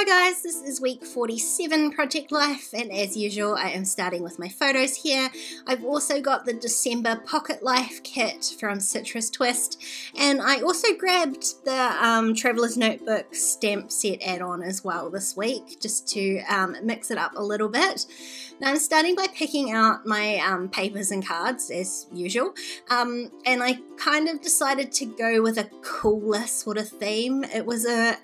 Hello guys, this is week 47 Project Life, and as usual I am starting with my photos here. I've also got the December Pocket Life kit from Citrus Twist, and I also grabbed the Traveler's Notebook stamp set add-on as well this week, just to mix it up a little bit. Now I'm starting by picking out my papers and cards as usual, and I kind of decided to go with a cooler sort of theme. It was a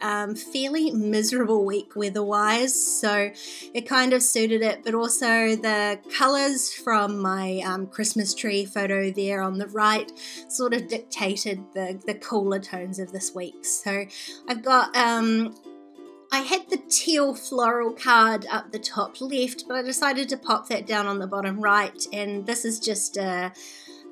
fairly miserable week weather-wise, so it kind of suited it, but also the colours from my Christmas tree photo there on the right sort of dictated the cooler tones of this week. So I've got I had the teal floral card up the top left, but I decided to pop that down on the bottom right, and this is just a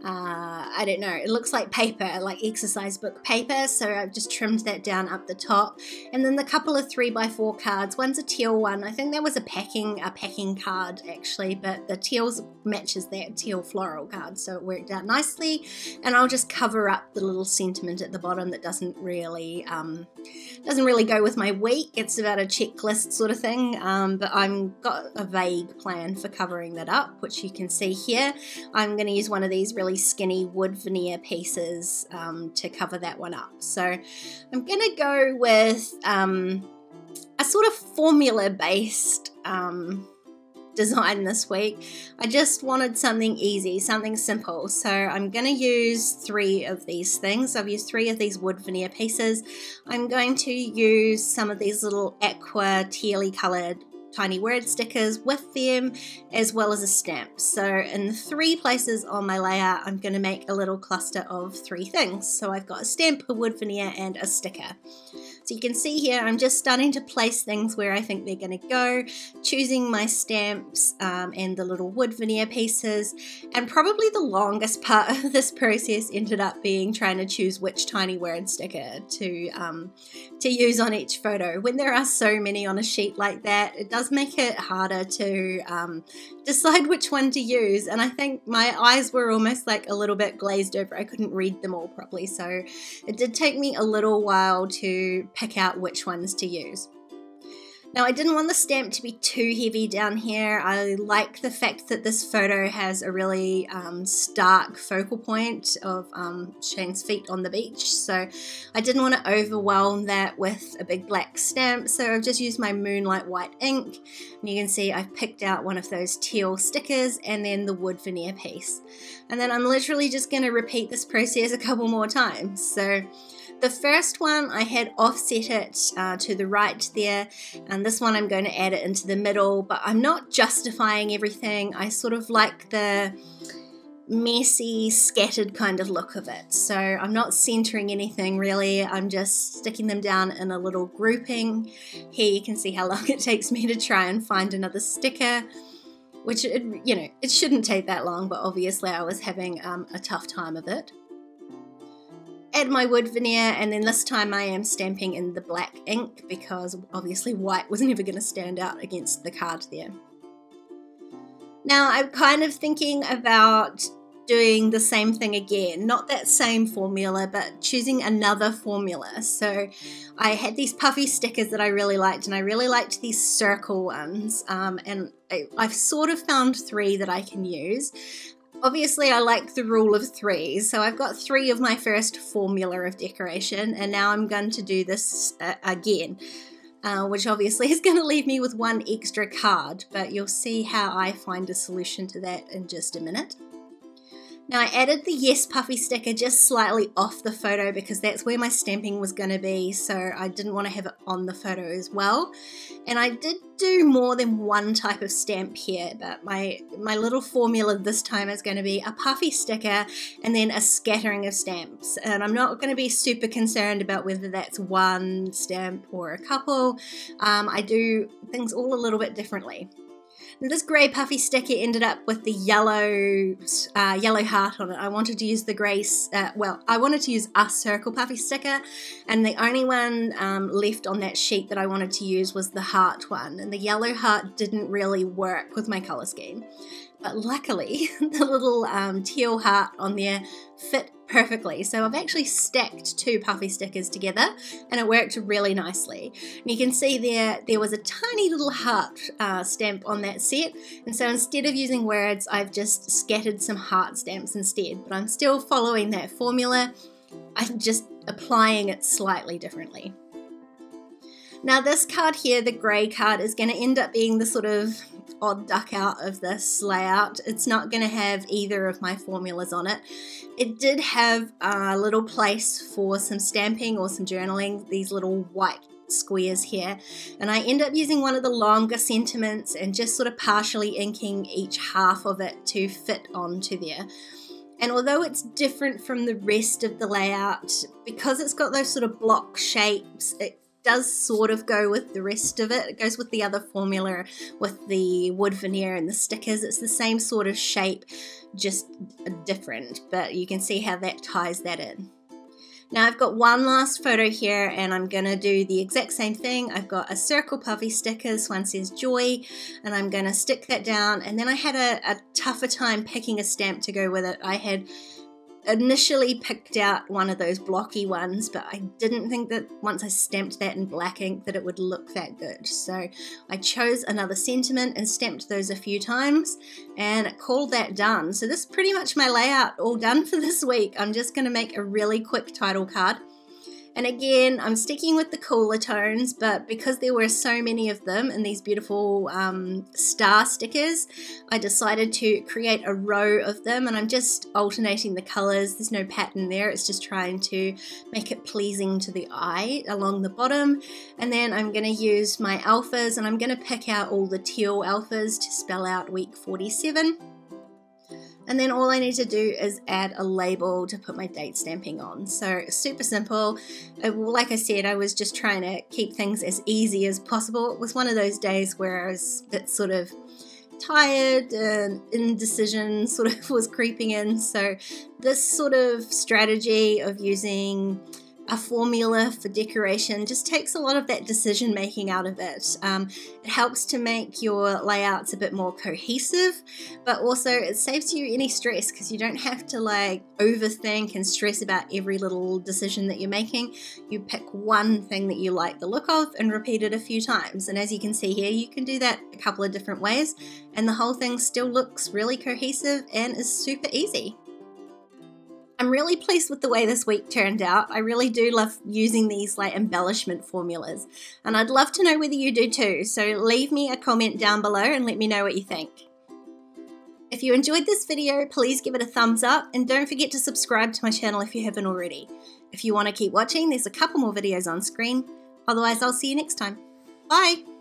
I don't know, it looks like paper, like exercise book paper, so I've just trimmed that down up the top. And then the couple of 3x4 cards, one's a teal one, I think that was a packing card actually, but the teals matches that teal floral card, so it worked out nicely. And I'll just cover up the little sentiment at the bottom that doesn't really go with my week. It's about a checklist sort of thing, but I've got a vague plan for covering that up, which you can see here. I'm going to use one of these really skinny wood veneer pieces to cover that one up. So I'm going to go with a sort of formula based design this week. I just wanted something easy, something simple, so I'm going to use 3 of these things. I've used 3 of these wood veneer pieces. I'm going to use some of these little aqua tealy coloured tiny word stickers with them, as well as a stamp. So in 3 places on my layout I'm going to make a little cluster of 3 things. So I've got a stamp, a wood veneer and a sticker. So you can see here I'm just starting to place things where I think they're going to go, choosing my stamps and the little wood veneer pieces, and probably the longest part of this process ended up being trying to choose which tiny word sticker to use on each photo. When there are so many on a sheet like that, it does make it harder to decide which one to use, and I think my eyes were almost like a little bit glazed over. I couldn't read them all properly, so it did take me a little while to pick out which ones to use. Now I didn't want the stamp to be too heavy down here. I like the fact that this photo has a really stark focal point of Shane's feet on the beach, so I didn't want to overwhelm that with a big black stamp, so I've just used my Moonlight White ink, and you can see I've picked out one of those teal stickers and then the wood veneer piece. And then I'm literally just going to repeat this process a couple more times. So the first one I had offset it to the right there, and this one I'm going to add it into the middle, but I'm not justifying everything. I sort of like the messy, scattered kind of look of it. So I'm not centering anything really, I'm just sticking them down in a little grouping. Here you can see how long it takes me to try and find another sticker, which, it shouldn't take that long, but obviously I was having a tough time of it. Add my wood veneer, and then this time I am stamping in the black ink because obviously white was never going to stand out against the card there. Now I'm kind of thinking about doing the same thing again, not that same formula, but choosing another formula. So I had these puffy stickers that I really liked, and I really liked these circle ones, and I've sort of found 3 that I can use. Obviously I like the rule of 3, so I've got 3 of my first formula of decoration, and now I'm going to do this again, which obviously is going to leave me with 1 extra card, but you'll see how I find a solution to that in just a minute. Now I added the Yes Puffy sticker just slightly off the photo because that's where my stamping was going to be, so I didn't want to have it on the photo as well. And I did do more than 1 type of stamp here, but my little formula this time is going to be a puffy sticker and then a scattering of stamps. And I'm not going to be super concerned about whether that's 1 stamp or a couple. I do things all a little bit differently. And this grey puffy sticker ended up with the yellow heart on it. I wanted to use the grey, I wanted to use a circle puffy sticker, and the only one left on that sheet that I wanted to use was the heart one, and the yellow heart didn't really work with my colour scheme. But luckily, the little teal heart on there fit perfectly. So I've actually stacked 2 puffy stickers together and it worked really nicely. And you can see there was a tiny little heart stamp on that set, and so instead of using words I've just scattered some heart stamps instead, but I'm still following that formula. I'm just applying it slightly differently. Now this card here, the grey card, is going to end up being the sort of odd duck out of this layout. It's not going to have either of my formulas on it. It did have a little place for some stamping or some journaling, these little white squares here, and I end up using one of the longer sentiments and just sort of partially inking each half of it to fit onto there. And although it's different from the rest of the layout, because it's got those sort of block shapes, it does sort of go with the rest of it. It goes with the other formula with the wood veneer and the stickers. It's the same sort of shape, just different, but you can see how that ties that in. Now I've got one last photo here and I'm going to do the exact same thing. I've got a circle puffy stickers, one says joy, and I'm going to stick that down, and then I had a tougher time picking a stamp to go with it. I had initially picked out one of those blocky ones, but I didn't think that once I stamped that in black ink that it would look that good. So I chose another sentiment and stamped those a few times and called that done. So this is pretty much my layout all done for this week. I'm just going to make a really quick title card. And again, I'm sticking with the cooler tones, but because there were so many of them in these beautiful star stickers, I decided to create a row of them, and I'm just alternating the colors. There's no pattern there. It's just trying to make it pleasing to the eye along the bottom. And then I'm going to use my alphas, and I'm going to pick out all the teal alphas to spell out week 47. And then all I need to do is add a label to put my date stamping on. So super simple. Like I said, I was just trying to keep things as easy as possible. It was one of those days where I was a bit sort of tired and indecision sort of was creeping in. So this sort of strategy of using a formula for decoration just takes a lot of that decision making out of it. It helps to make your layouts a bit more cohesive, but also it saves you any stress because you don't have to like overthink and stress about every little decision that you're making. You pick one thing that you like the look of and repeat it a few times. And as you can see here, you can do that a couple of different ways and the whole thing still looks really cohesive and is super easy. I'm really pleased with the way this week turned out. I really do love using these like embellishment formulas, and I'd love to know whether you do too, so leave me a comment down below and let me know what you think. If you enjoyed this video, please give it a thumbs up and don't forget to subscribe to my channel if you haven't already. If you want to keep watching, there's a couple more videos on screen. Otherwise, I'll see you next time. Bye!